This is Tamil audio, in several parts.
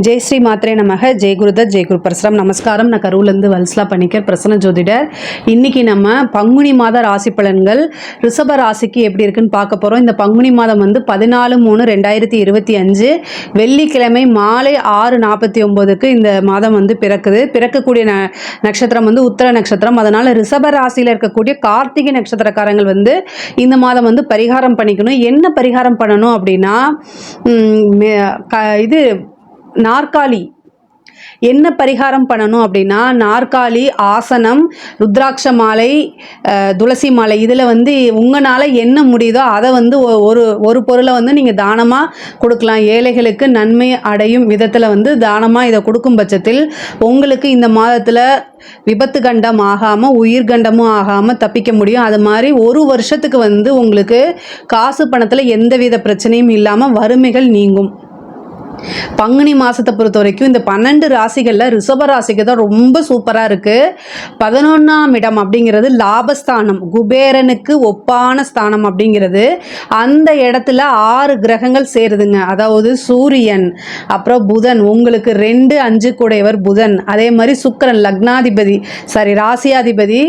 ஜெய் ஸ்ரீ மாத்ரே நமக. ஜெய் குருதத், ஜெய் குரு பரசுராம். நமஸ்காரம். நான் கரூர்லேருந்து வல்சலா பணிக்கர், பிரசன்ன ஜோதிடர். இன்னைக்கு நம்ம பங்குனி மாத ராசி பலன்கள் ரிஷப ராசிக்கு எப்படி இருக்குன்னு பார்க்க போகிறோம். இந்த பங்குனி மாதம் 14/3/2025 வெள்ளிக்கிழமை மாலை 6:49க்கு இந்த மாதம் பிறக்குது. பிறக்கக்கூடிய நட்சத்திரம் உத்திர நட்சத்திரம். அதனால் ரிஷப ராசியில் இருக்கக்கூடிய கார்த்திகை நட்சத்திரக்காரங்கள் இந்த மாதம் பரிகாரம் பண்ணிக்கணும். என்ன பரிகாரம் பண்ணணும் அப்படின்னா, இது நாற்காலி என்ன பரிகாரம் பண்ணணும் அப்படின்னா, நாற்காலி, ஆசனம், ருத்ராட்ச மாலை, துளசி மாலை, இதில் உங்களால் என்ன முடியுதோ அதை ஒரு பொருளை நீங்கள் தானமாக கொடுக்கலாம். ஏழைகளுக்கு நன்மை அடையும் விதத்தில் தானமாக இதை கொடுக்கும் பட்சத்தில் உங்களுக்கு இந்த மாதத்தில் விபத்து கண்டம் ஆகாமல் உயிர்கண்டமும் ஆகாமல் தப்பிக்க முடியும். அது மாதிரி ஒரு வருஷத்துக்கு உங்களுக்கு காசு பணத்தில் எந்தவித பிரச்சனையும் இல்லாமல் வறுமைகள் நீங்கும். பங்குனி மாதத்தை பொறுத்த வரைக்கும் இந்த 12 ராசிகளில் ரிஷப ராசிக்கு தான் ரொம்ப சூப்பராக இருக்குது. 11ஆம் இடம் அப்படிங்கிறது லாபஸ்தானம், குபேரனுக்கு ஒப்பான ஸ்தானம் அப்படிங்கிறது. அந்த இடத்துல 6 கிரகங்கள் சேருதுங்க. அதாவது சூரியன், அப்புறம் புதன், உங்களுக்கு 2, 5 கூடையவர் புதன், அதே மாதிரி சுக்கிரன் லக்னாதிபதி ராசியாதிபதி.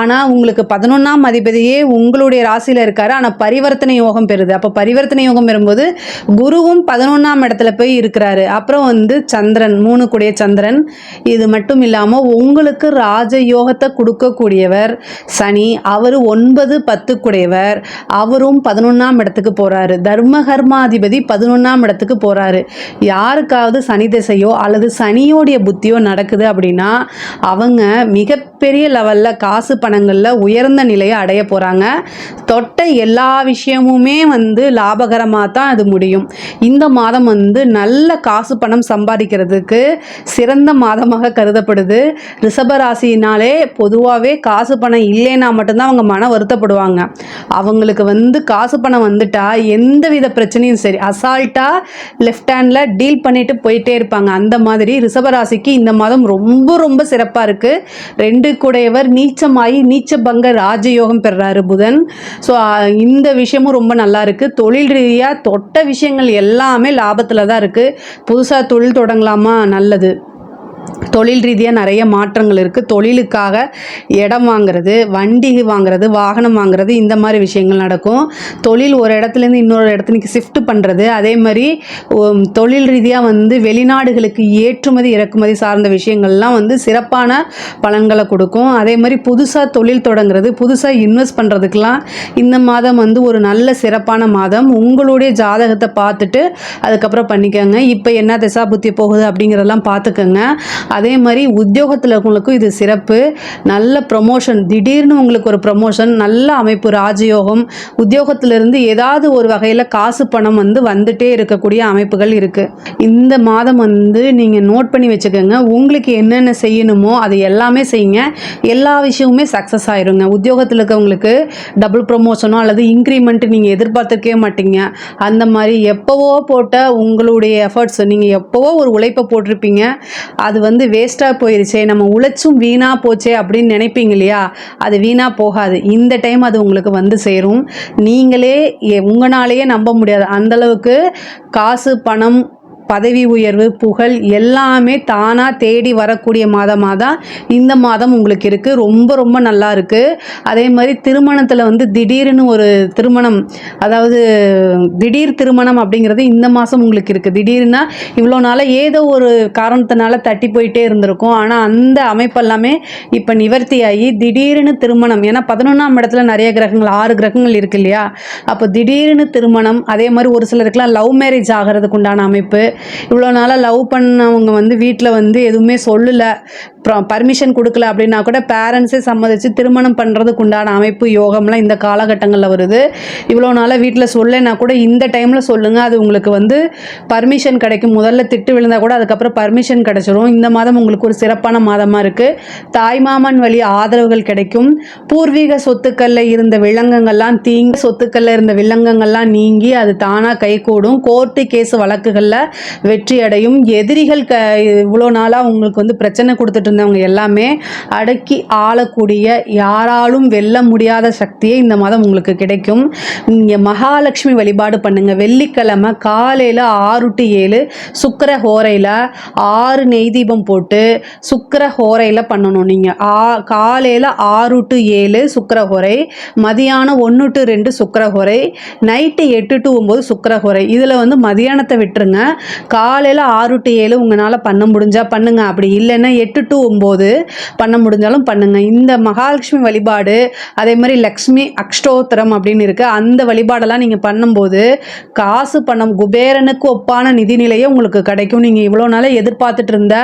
ஆனால் உங்களுக்கு 11ஆம் அதிபதியே உங்களுடைய ராசியில் இருக்காரு. ஆனால் பரிவர்த்தனை யோகம் பெறுது. அப்போ பரிவர்த்தனை யோகம் பெறும்போது குருவும் 11ஆம் இடத்துல போய் இருக்கிறாரு. அப்புறம் சந்திரன், 3 கூடிய சந்திரன். இது மட்டும் இல்லாமல் உங்களுக்கு ராஜயோகத்தை கொடுக்கக்கூடியவர் சனி, அவர் 9, 10 கூடையவர், அவரும் 11ஆம் இடத்துக்கு போறாரு. தர்மகர்மாதிபதி 11ஆம் இடத்துக்கு போறாரு. யாருக்காவது சனி திசையோ அல்லது சனியோடைய புத்தியோ நடக்குது அப்படின்னா அவங்க மிகப்பெரிய லெவலில் காசு பணங்களில் உயர்ந்த நிலையை அடைய போகிறாங்க. தொட்ட எல்லா விஷயமுமே லாபகரமாக தான் அது முடியும். இந்த மாதம் நல்ல காசு பணம் சம்பாதிக்கிறதுக்கு சிறந்த மாதமாக கருதப்படுது. ரிஷபராசினாலே பொதுவாகவே காசு பணம் இல்லைன்னா மட்டும்தான் அவங்க மன வருத்தப்படுவாங்க. அவங்களுக்கு காசு பணம் வந்துட்டா எந்தவித பிரச்சனையும் சரி அசால்ட்டாக லெஃப்ட் ஹேண்டில் டீல் பண்ணிட்டு போயிட்டே இருப்பாங்க. அந்த மாதிரி ரிஷபராசிக்கு இந்த மாதம் ரொம்ப ரொம்ப சிறப்பாக இருக்குது. 2 கூடையவர் நீச்சமாகி நீச்ச பங்க ராஜயோகம் பெறாரு புதன். ஸோ இந்த விஷயமும் ரொம்ப நல்லா இருக்குது. தொழில் ரீதியாக தொட்ட விஷயங்கள் எல்லாமே லாபத்தில் தான் இருக்குது. புதுசாக தொழில் தொடங்கலாமா? நல்லது. தொழில் ரீதியாக நிறைய மாற்றங்கள் இருக்குது. தொழிலுக்காக இடம் வாங்கிறது, வண்டி வாங்கிறது, வாகனம் வாங்கிறது, இந்த மாதிரி விஷயங்கள் நடக்கும். தொழில் ஒரு இடத்துலேருந்து இன்னொரு இடத்துக்கு ஷிஃப்ட் பண்ணுறது, அதே மாதிரி தொழில் ரீதியாக வெளிநாடுகளுக்கு ஏற்றுமதி இறக்குமதி சார்ந்த விஷயங்கள்லாம் சிறப்பான பலன்களை கொடுக்கும். அதே மாதிரி புதுசாக தொழில் தொடங்குறது, புதுசாக இன்வெஸ்ட் பண்ணுறதுக்கெலாம் இந்த மாதம் ஒரு நல்ல சிறப்பான மாதம். உங்களுடைய ஜாதகத்தை பார்த்துட்டு அதுக்கப்புறம் பண்ணிக்கோங்க. இப்போ என்ன திசா புத்தி போகுது அப்படிங்கிறதெல்லாம் பார்த்துக்கோங்க. அதே மாதிரி உத்தியோகத்தில் இருக்கவங்களுக்கும் இது சிறப்பு. நல்ல ப்ரமோஷன், திடீர்னு உங்களுக்கு ஒரு ப்ரமோஷன், நல்ல அமைப்பு, ராஜயோகம். உத்தியோகத்திலிருந்து ஏதாவது ஒரு வகையில் காசு பணம் வந்துட்டே இருக்கக்கூடிய அமைப்புகள் இருக்குது. இந்த மாதம் நீங்கள் நோட் பண்ணி வச்சுக்கோங்க. உங்களுக்கு என்னென்ன செய்யணுமோ அது எல்லாமே செய்யுங்க. எல்லா விஷயமுமே சக்ஸஸ் ஆயிருங்க. உத்தியோகத்தில் இருக்கவங்களுக்கு டபுள் ப்ரமோஷனோ அல்லது இன்க்ரிமெண்ட் நீங்கள் எதிர்பார்த்துருக்கவே மாட்டீங்க. அந்த மாதிரி எப்போவோ போட்ட உங்களுடைய எஃபர்ட்ஸ், நீங்கள் எப்போவோ ஒரு உழைப்பை போட்டிருப்பீங்க, அது வேஸ்ட்டாக போயிருச்சே, நம்ம உழைச்சும் வீணாக போச்சே அப்படின்னு நினைப்பீங்க இல்லையா? அது வீணாக போகாது. இந்த டைம் அது உங்களுக்கு சேரும். நீங்களே உங்களாலேயே நம்ப முடியாது அந்தளவுக்கு காசு பணம், பதவி உயர்வு, புகழ் எல்லாமே தானாக தேடி வரக்கூடிய மாதமாக தான் இந்த மாதம் உங்களுக்கு இருக்குது. ரொம்ப ரொம்ப நல்லா இருக்குது. அதே மாதிரி திருமணத்தில் திடீர்னு ஒரு திருமணம், அதாவது திடீர் திருமணம் அப்படிங்கிறது இந்த மாதம் உங்களுக்கு இருக்குது. திடீர்னா இவ்வளோ நாளாக ஏதோ ஒரு காரணத்தினால தட்டி போயிட்டே இருந்திருக்கும். ஆனால் அந்த அமைப்பெல்லாமே இப்போ நிவர்த்தியாகி திடீர்னு திருமணம். ஏன்னா 11ஆம் இடத்துல நிறைய கிரகங்கள், 6 கிரகங்கள் இருக்கு இல்லையா? அப்போ திடீர்னு திருமணம். அதே மாதிரி ஒரு சிலருக்குலாம் லவ் மேரேஜ் ஆகிறதுக்கு உண்டான அமைப்பு. இவ்வளோ நாளாக லவ் பண்ணவங்க வீட்டில் எதுவுமே சொல்லலை, பர்மிஷன் கொடுக்கல அப்படின்னா கூட பேரண்ட்ஸே சம்மதிச்சு திருமணம் பண்ணுறதுக்கு உண்டான அமைப்பு, யோகம்லாம் இந்த காலகட்டங்களில் வருது. இவ்வளோ நாளாக வீட்டில் சொல்லலைன்னா கூட இந்த டைமில் சொல்லுங்கள், அது உங்களுக்கு பர்மிஷன் கிடைக்கும். முதல்ல திட்டு விழுந்தால் கூட அதுக்கப்புறம் பர்மிஷன் கிடைச்சிரும். இந்த மாதம் உங்களுக்கு ஒரு சிறப்பான மாதமாக இருக்குது. தாய்மாமன் வழி ஆதரவுகள் கிடைக்கும். பூர்வீக சொத்துக்களில் இருந்த வில்லங்கங்கள்லாம் சொத்துக்களில் இருந்த வில்லங்கங்கள்லாம் நீங்கி அது தானாக கைகூடும். கோர்ட்டு கேஸ் வழக்குகளில் வெற்றி அடையும். எதிரிகள் இவ்வளோ நாளாக உங்களுக்கு வந்து பிரச்சனை கொடுத்துட்டு இருந்தவங்க எல்லாமே அடக்கி ஆளக்கூடிய, யாராலும் வெல்ல முடியாத சக்தியே இந்த மாதம் உங்களுக்கு கிடைக்கும். நீங்கள் மகாலட்சுமி வழிபாடு பண்ணுங்கள். வெள்ளிக்கிழமை காலையில் 6 to 7 சுக்கிர ஹோரையில் 6 நெய் தீபம் போட்டு சுக்கிர ஹோரையில் பண்ணணும். நீங்கள் காலையில் 6 to 7 சுக்கிர ஹோரை, மதியானம் 1 to 2 சுக்கிர ஹோரை, நைட்டு 8 to 9 சுக்கிர ஹோரை. இதில் வந்து மதியானத்தை விட்டுருங்க. காலையில் 6 to 7 உங்களால் பண்ண முடிஞ்சால் பண்ணுங்கள். அப்படி இல்லைன்னா 8 to 9 பண்ண முடிஞ்சாலும் பண்ணுங்கள். இந்த மகாலட்சுமி வழிபாடு, அதே மாதிரி லக்ஷ்மி அஷ்டோத்திரம் அப்படின்னு இருக்குது, அந்த வழிபாடெல்லாம் நீங்கள் பண்ணும்போது காசு பணம் குபேரனுக்கு ஒப்பான நிதிநிலையே உங்களுக்கு கிடைக்கும். நீங்கள் இவ்வளோ நாளாக எதிர்பார்த்துட்டு இருந்த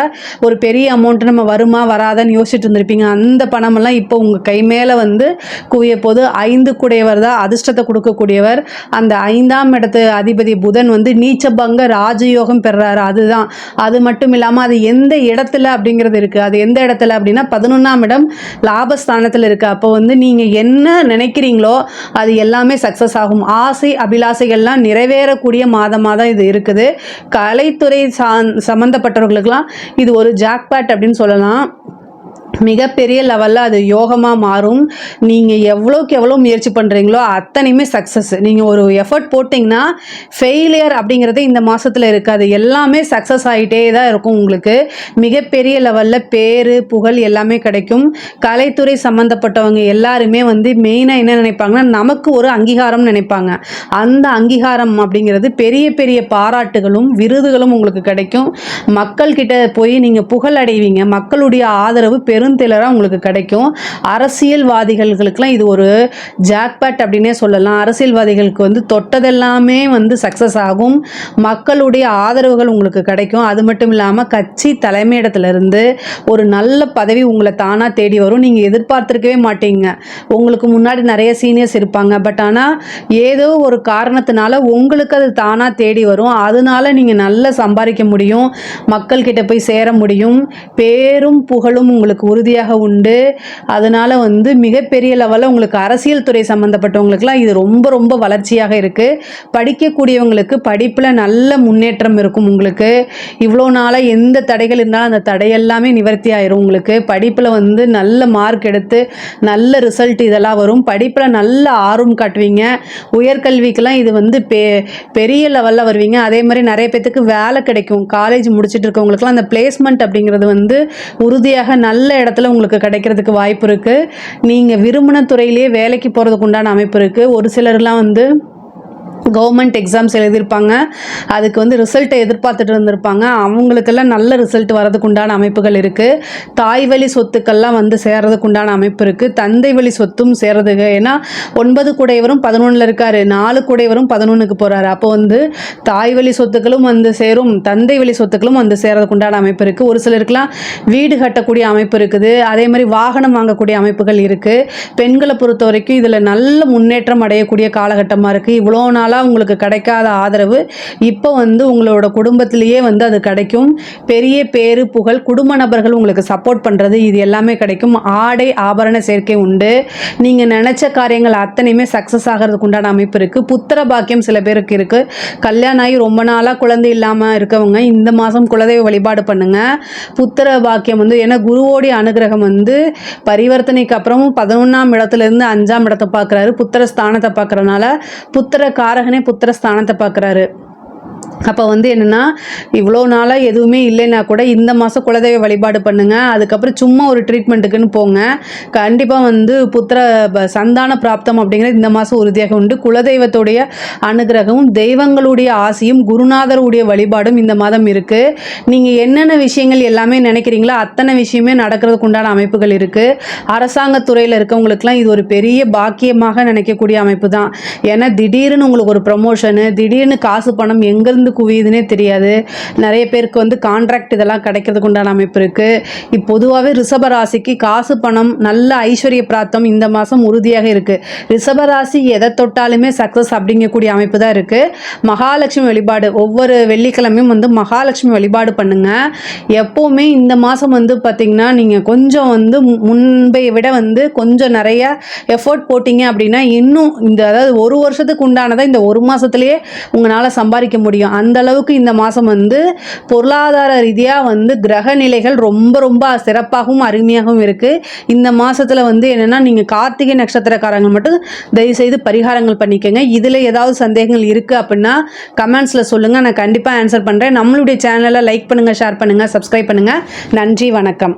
ஒரு பெரிய அமௌண்ட் நம்ம வருமா வராதான்னு யோசிச்சுட்டு இருந்திருப்பீங்க. அந்த பணமெல்லாம் இப்போ உங்கள் கை மேலே வந்து குவிய போது. 5 கூடையவர் தான் அதிர்ஷ்டத்தை கொடுக்கக்கூடியவர். அந்த 5ஆம் இடத்து அதிபதி புதன் வந்து நீச்சபங்க ராஜயோகம் பெறாரு. அதுதான். அது மட்டும் இல்லாமல் அது எந்த இடத்துல அப்படிங்கிறது இருக்குது. அது எந்த இடத்துல அப்படின்னா 11ஆம் இடம் லாபஸ்தானத்தில் இருக்குது. அப்போ வந்து நீங்கள் என்ன நினைக்கிறீங்களோ அது எல்லாமே சக்ஸஸ் ஆகும். ஆசை அபிலாசைகள்லாம் நிறைவேறக்கூடிய மாதமாக தான் இது இருக்குது. கலைத்துறை சம்மந்தப்பட்டவர்களுக்கெல்லாம் இது ஒரு ஜாக்பாட் அப்படின்னு சொல்லலாம். மிகப்பெரிய லெவலில் அது யோகமாக மாறும். நீங்கள் எவ்வளோக்கு எவ்வளோ முயற்சி பண்ணுறீங்களோ அத்தனையுமே சக்ஸஸ். நீங்கள் ஒரு எஃபர்ட் போட்டிங்கன்னா ஃபெயிலியர் அப்படிங்கிறது இந்த மாதத்தில் இருக்காது. எல்லாமே சக்ஸஸ் ஆகிட்டே தான் இருக்கும். உங்களுக்கு மிகப்பெரிய லெவலில் பேர் புகழ் எல்லாமே கிடைக்கும். கலைத்துறை சம்மந்தப்பட்டவங்க எல்லாருமே வந்து மெயினாக என்ன நினைப்பாங்கன்னா, நமக்கு ஒரு அங்கீகாரம் நினைப்பாங்க. அந்த அங்கீகாரம் அப்படிங்கிறது பெரிய பெரிய பாராட்டுகளும் விருதுகளும் உங்களுக்கு கிடைக்கும். மக்கள்கிட்ட போய் நீங்கள் புகழ் அடைவீங்க. மக்களுடைய ஆதரவு பெருந்திலராக உங்களுக்கு கிடைக்கும். அரசியல்வாதிகளுக்கெல்லாம் இது ஒரு ஜாக்பாட் அப்படின்னே சொல்லலாம். அரசியல்வாதிகளுக்கு வந்து தொட்டதெல்லாமே வந்து சக்ஸஸ் ஆகும். மக்களுடைய ஆதரவுகள் உங்களுக்கு கிடைக்கும். அது மட்டும் இல்லாமல் கட்சி தலைமையிடத்திலிருந்து ஒரு நல்ல பதவி உங்களை தானாக தேடி வரும். நீங்கள் எதிர்பார்த்துருக்கவே மாட்டீங்க. உங்களுக்கு முன்னாடி நிறைய சீனியர்ஸ் இருப்பாங்க. பட் ஆனால் ஏதோ ஒரு காரணத்தினால உங்களுக்கு அது தானாக தேடி வரும். அதனால நீங்கள் நல்லா சம்பாதிக்க முடியும். மக்கள்கிட்ட போய் சேர முடியும். பேரும் புகழும் உங்களுக்கு உறுதியாக உண்டு. அதனால் வந்து மிகப்பெரிய லெவலில் உங்களுக்கு அரசியல் துறை சம்மந்தப்பட்டவங்களுக்குலாம் இது ரொம்ப ரொம்ப வளர்ச்சியாக இருக்குது. படிக்கக்கூடியவங்களுக்கு படிப்பில் நல்ல முன்னேற்றம் இருக்கும். உங்களுக்கு இவ்வளோ நாளாக எந்த தடைகள் இருந்தாலும் அந்த தடையெல்லாமே நிவர்த்தி ஆயிரும். உங்களுக்கு படிப்பில் வந்து நல்ல மார்க் எடுத்து நல்ல ரிசல்ட் இதெல்லாம் வரும். படிப்பில் நல்ல ஆர்வம் காட்டுவீங்க. உயர்கல்விக்கெல்லாம் இது வந்து பெரிய லெவலில் வருவீங்க. அதே மாதிரி நிறைய பேத்துக்கு வேலை கிடைக்கும். காலேஜ் முடிச்சுட்டு இருக்கவங்களுக்குலாம் அந்த பிளேஸ்மெண்ட் அப்படிங்கிறது வந்து உறுதியாக நல்ல இடத்துல உங்களுக்கு கிடைக்கிறதுக்கு வாய்ப்பு இருக்குது. நீங்கள் விரும்பின துறையிலேயே வேலைக்கு போகிறதுக்கு உண்டான அமைப்பு இருக்குது. ஒரு சிலர்லாம் வந்து கவர்மெண்ட் எக்ஸாம்ஸ் எழுதியிருப்பாங்க. அதுக்கு வந்து ரிசல்ட்டை எதிர்பார்த்துட்டு இருந்திருப்பாங்க. அவங்களுக்கெல்லாம் நல்ல ரிசல்ட் வரதுக்கு உண்டான அமைப்புகள் இருக்குது. தாய் வழி சொத்துக்கள்லாம் வந்து சேர்றதுக்கு உண்டான அமைப்பு இருக்குது. தந்தை வழி சொத்தும் சேர்றதுக்கு. ஏன்னா 9 கூடையவரும் 11 இருக்கார், 4 கூடையவரும் 11க்கு போகிறாரு. அப்போ வந்து தாய் வழி சொத்துக்களும் வந்து சேரும், தந்தை வழி சொத்துக்களும் வந்து சேர்றதுக்கு உண்டான அமைப்பு இருக்குது. ஒரு சிலருக்குலாம் வீடு கட்டக்கூடிய அமைப்பு இருக்குது. அதே மாதிரி வாகனம் வாங்கக்கூடிய அமைப்புகள் இருக்குது. பெண்களை பொறுத்த வரைக்கும் இதில் நல்ல முன்னேற்றம் அடையக்கூடிய காலகட்டமாக இருக்குது. இவ்வளோ நாளாக உங்களுக்கு கிடைக்காத ஆதரவு இப்போ வந்து உங்களோட குடும்பத்திலேயே வந்து அது கிடைக்கும். பெரிய பேரு புகழ், குடும்ப நபர்கள் உங்களுக்கு சப்போர்ட் பண்ணுறது, இது எல்லாமே கிடைக்கும். ஆடை ஆபரண சேர்க்கை உண்டு. நீங்கள் நினச்ச காரியங்கள் அத்தனையுமே சக்ஸஸ் ஆகிறதுக்கு உண்டான அமைப்பு இருக்குது. புத்திர பாக்கியம் சில பேருக்கு இருக்குது. கல்யாணம் ஆகி ரொம்ப நாளாக குழந்தை இல்லாமல் இருக்கவங்க இந்த மாதம் குலதெய்வ வழிபாடு பண்ணுங்கள். புத்திர பாக்கியம் வந்து ஏன்னா குருவோடைய அனுகிரகம் வந்து பரிவர்த்தனைக்கு அப்புறமும் 11ஆம் இடத்துலேருந்து 5ஆம் இடத்தை பார்க்குறாரு. புத்திர ஸ்தானத்தை பார்க்குறனால புத்திர காரகனே புத்திர ஸ்தானத்தை பார்க்குறாரு. அப்போ வந்து என்னென்னா, இவ்வளோ நாளாக எதுவுமே இல்லைன்னா கூட இந்த மாதம் குலதெய்வ வழிபாடு பண்ணுங்கள். அதுக்கப்புறம் சும்மா ஒரு ட்ரீட்மெண்ட்டுக்குன்னு போங்க. கண்டிப்பாக வந்து புத்திர சந்தான பிராப்தம் அப்படிங்கிறது இந்த மாதம் உறுதியாக உண்டு. குலதெய்வத்துடைய அனுகிரகமும் தெய்வங்களுடைய ஆசையும் குருநாதருடைய வழிபாடும் இந்த மாதம் இருக்குது. நீங்கள் என்னென்ன விஷயங்கள் எல்லாமே நினைக்கிறீங்களோ அத்தனை விஷயமே நடக்கிறதுக்கு உண்டான அமைப்புகள் இருக்குது. அரசாங்கத்துறையில் இருக்கவங்களுக்குலாம் இது ஒரு பெரிய பாக்கியமாக நினைக்கக்கூடிய அமைப்பு தான். ஏன்னா திடீர்னு உங்களுக்கு ஒரு ப்ரமோஷனு, திடீர்னு காசு பணம் எங்கேருந்து குவியுதுன்னே தெரியாது. நிறைய பேருக்கு வந்து கான்ட்ராக்ட் இதெல்லாம் கிடைக்கிறதுக்கு உண்டான அமைப்பு இருக்குது. பொதுவாகவே ரிஷபராசிக்கு காசு பணம் நல்ல ஐஸ்வர்ய பிராப்தம் இந்த மாதம் உறுதியாக இருக்குது. ரிஷபராசி எதை தொட்டாலுமே சக்ஸஸ் அப்படிங்கக்கூடிய அமைப்பு தான் இருக்குது. மகாலட்சுமி வழிபாடு ஒவ்வொரு வெள்ளிக்கிழமையும் வந்து மகாலட்சுமி வழிபாடு பண்ணுங்கள். எப்போவுமே இந்த மாதம் வந்து பார்த்திங்கன்னா நீங்கள் கொஞ்சம் வந்து முன்பை விட வந்து கொஞ்சம் நிறைய எஃபோர்ட் போட்டிங்க அப்படின்னா இன்னும் இந்த அதாவது ஒரு வருஷத்துக்கு உண்டானதை இந்த ஒரு மாதத்துலேயே உங்களால் சம்பாதிக்க முடியும். அந்த அளவுக்கு இந்த மாதம் வந்து பொருளாதார ரீதியாக வந்து கிரக நிலைகள் ரொம்ப ரொம்ப சிறப்பாகவும் அருமையாகவும் இருக்குது. இந்த மாதத்தில் வந்து என்னென்னா நீங்கள் கார்த்திகை நட்சத்திரக்காரங்க மட்டும் தயவுசெய்து பரிகாரங்கள் பண்ணிக்கோங்க. இதில் ஏதாவது சந்தேகங்கள் இருக்குது அப்படின்னா கமெண்ட்ஸில் சொல்லுங்கள், நான் கண்டிப்பாக ஆன்சர் பண்ணுறேன். நம்மளுடைய சேனலை லைக் பண்ணுங்கள், ஷேர் பண்ணுங்கள், சப்ஸ்கிரைப் பண்ணுங்கள். நன்றி, வணக்கம்.